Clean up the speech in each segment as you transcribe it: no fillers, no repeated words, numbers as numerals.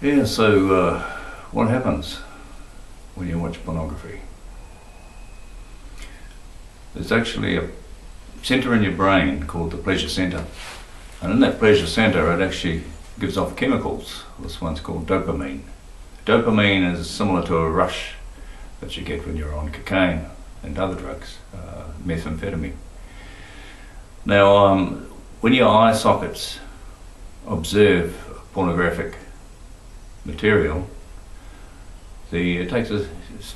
Yeah, so what happens when you watch pornography? There's actually a centre in your brain called the pleasure centre, and in that pleasure centre it actually gives off chemicals. This one's called dopamine. Dopamine is similar to a rush that you get when you're on cocaine and other drugs, methamphetamine. Now, when your eye sockets observe pornographic material, it takes a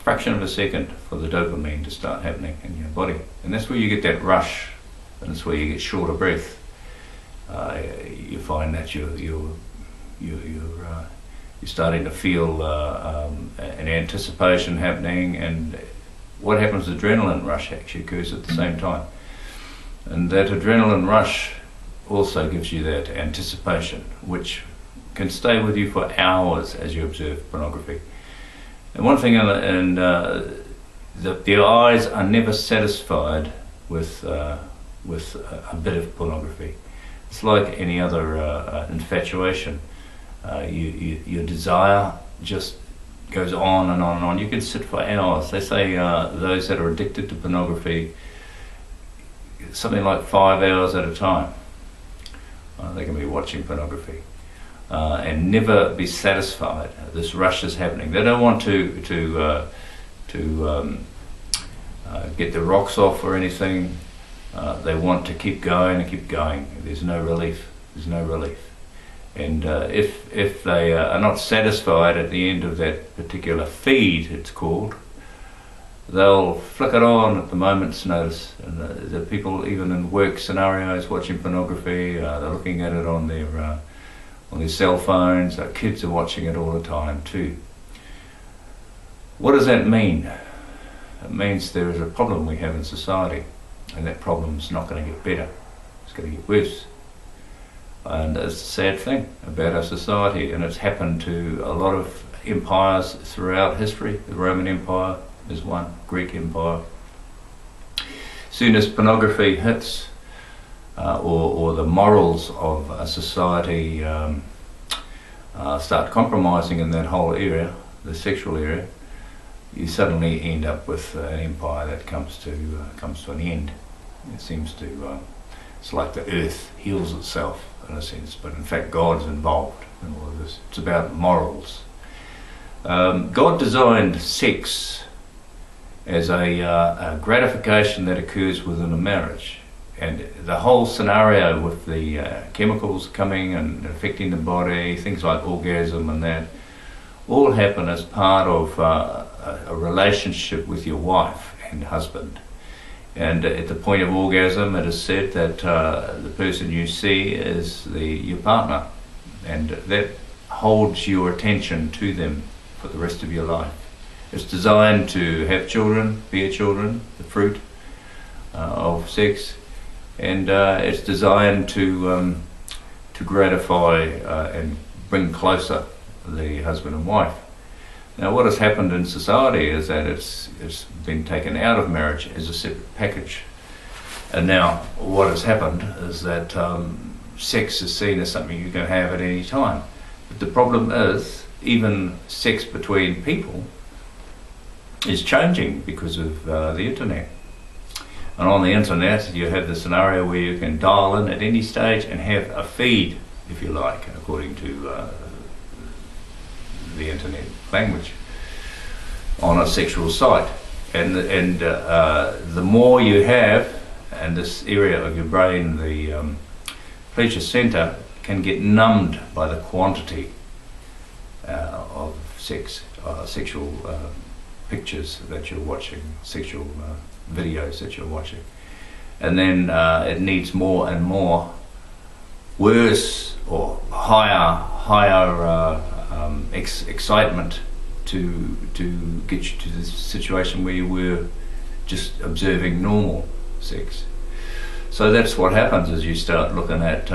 fraction of a second for the dopamine to start happening in your body, and that's where you get that rush, and that's where you get short of breath. You find that you're starting to feel an anticipation happening, and what happens? Adrenaline rush actually occurs at the same time, and that adrenaline rush also gives you that anticipation, which can stay with you for hours as you observe pornography. And one thing, the eyes are never satisfied with a bit of pornography. It's like any other infatuation. Your desire just goes on and on and on. You can sit for hours. They say those that are addicted to pornography, something like 5 hours at a time, they can be watching pornography and never be satisfied. This rush is happening. They don't want to get the rocks off or anything. They want to keep going and keep going. There's no relief. There's no relief. And if they are not satisfied at the end of that particular feed, it's called, they'll flick it on at the moment's notice. And the people, even in work scenarios, watching pornography, they're looking at it on their cell phones. Kids are watching it all the time too. What does that mean? It means there is a problem we have in society, and that problem's not going to get better. It's going to get worse. And it's a sad thing about our society, and it's happened to a lot of empires throughout history. The Roman Empire is one, Greek Empire. Soon as pornography hits, or the morals of a society start compromising in that whole area, the sexual area, you suddenly end up with an empire that comes to an end. It seems to, it's like the earth heals itself in a sense, but in fact God's involved in all of this. It's about morals. God designed sex as a gratification that occurs within a marriage, and the whole scenario with the chemicals coming and affecting the body, things like orgasm and that, all happen as part of a relationship with your wife and husband. And at the point of orgasm, it is said that the person you see is your partner, and that holds your attention to them for the rest of your life. It's designed to have children, bear children, the fruit of sex, and it's designed to gratify and bring closer the husband and wife. Now, what has happened in society is that it's been taken out of marriage as a separate package, and now what has happened is that sex is seen as something you can have at any time. But the problem is, even sex between people is changing because of the internet. And on the internet you have the scenario where you can dial in at any stage and have a feed, if you like, according to the internet language, on a sexual site. And the more you have, and this area of your brain, the pleasure center, can get numbed by the quantity of sexual pictures that you're watching, sexual videos that you're watching. And then it needs more and more, worse or higher excitement to get you to this situation where you were just observing normal sex. So that's what happens as you start looking at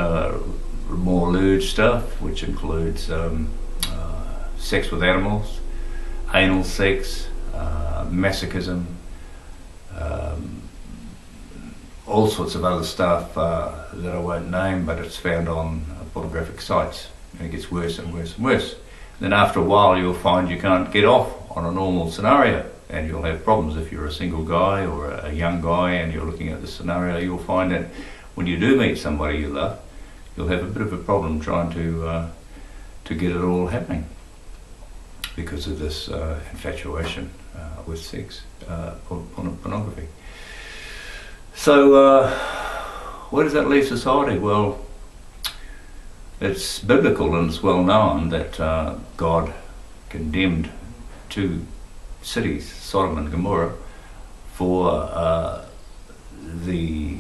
more lewd stuff, which includes sex with animals, anal sex, masochism, all sorts of other stuff that I won't name, but it's found on pornographic sites, and it gets worse and worse and worse. then after a while you'll find you can't get off on a normal scenario, and you'll have problems. If you're a single guy or a young guy and you're looking at this scenario, you'll find that when you do meet somebody you love, you'll have a bit of a problem trying to get it all happening because of this infatuation with sex, pornography. So where does that leave society? Well, it's biblical and it's well known that God condemned 2 cities, Sodom and Gomorrah, for the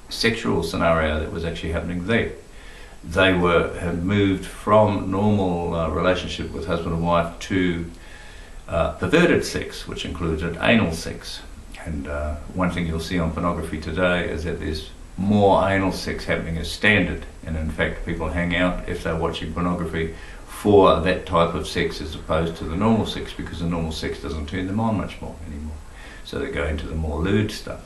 sexual scenario that was actually happening there. They had moved from normal relationship with husband and wife to perverted sex, which included anal sex. And one thing you'll see on pornography today is that there's more anal sex happening as standard, and in fact people hang out if they're watching pornography for that type of sex as opposed to the normal sex, because the normal sex doesn't turn them on much more anymore. So they go into the more lewd stuff.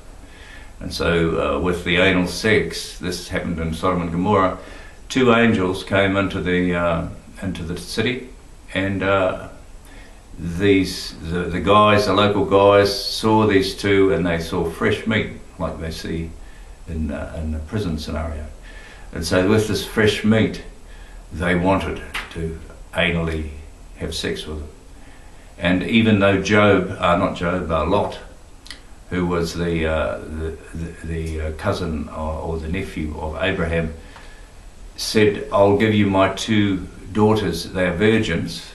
And so with the anal sex, this happened in Sodom and Gomorrah. 2 angels came into the city, and the guys, the local guys, saw these 2, and they saw fresh meat like they see in a prison scenario. And so with this fresh meat, they wanted to anally have sex with them. And even though Lot, who was the cousin or the nephew of Abraham, said, I'll give you my 2 daughters, they're virgins,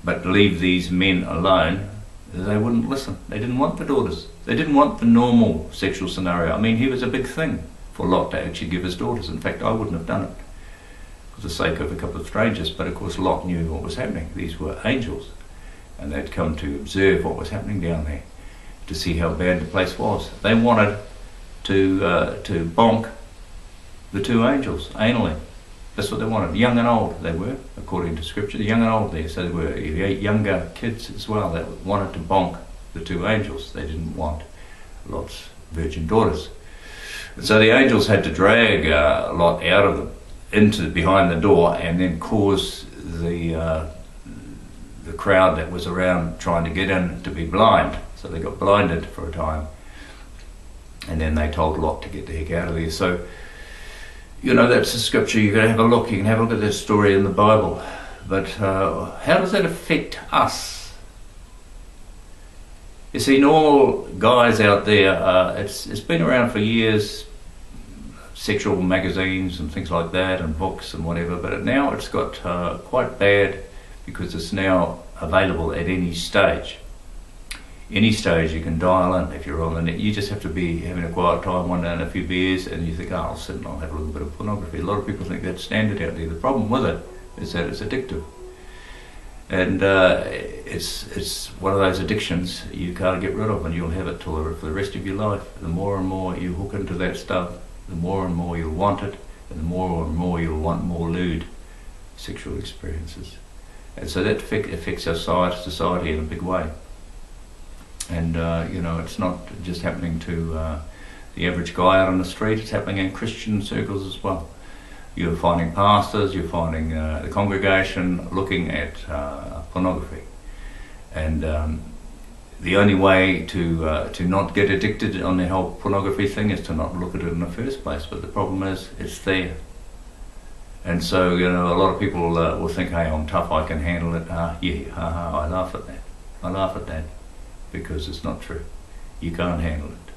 but leave these men alone, they wouldn't listen. They didn't want the daughters. They didn't want the normal sexual scenario. I mean, he was a big thing for Lot to actually give his daughters. In fact, I wouldn't have done it for the sake of a couple of strangers, but of course Lot knew what was happening. These were angels, and they'd come to observe what was happening down there, to see how bad the place was. They wanted to bonk the 2 angels anally. That's what they wanted. Young and old they were, according to scripture. The young and old there, so they were younger kids as well that wanted to bonk the 2 angels. They didn't want Lot's virgin daughters. And so the angels had to drag Lot out of them, behind the door, and then cause the crowd that was around trying to get in to be blind. So they got blinded for a time. And then they told Lot to get the heck out of there. So, you know, that's the scripture. You've got to have a look. You can have a look at that story in the Bible. But how does that affect us? You see, normal guys out there, it's been around for years, sexual magazines and things like that, and books and whatever, but now it's got quite bad because it's now available at any stage. Any stage you can dial in if you're on the net. You just have to be having a quiet time one day and a few beers, and you think, oh, I'll sit and I'll have a little bit of pornography. A lot of people think that's standard out there. The problem with it is that it's addictive. And it's one of those addictions you can't get rid of, and you'll have it for the rest of your life. The more and more you hook into that stuff, the more and more you'll want it, and the more and more you'll want more lewd sexual experiences. And so that affects our society in a big way. And you know, it's not just happening to the average guy out on the street, it's happening in Christian circles as well. You're finding pastors, you're finding the congregation looking at pornography. And the only way to not get addicted on the whole pornography thing is to not look at it in the first place. But the problem is, it's there. And so, you know, a lot of people will think, hey, I'm tough, I can handle it. I laugh at that. I laugh at that. Because it's not true. You can't handle it,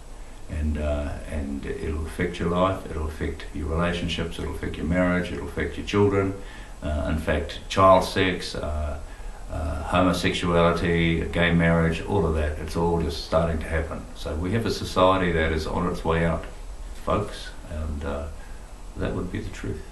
and it'll affect your life. It'll affect your relationships. It'll affect your marriage. It'll affect your children. In fact, child sex, homosexuality, gay marriage, all of that. It's all just starting to happen. So we have a society that is on its way out, folks, and that would be the truth.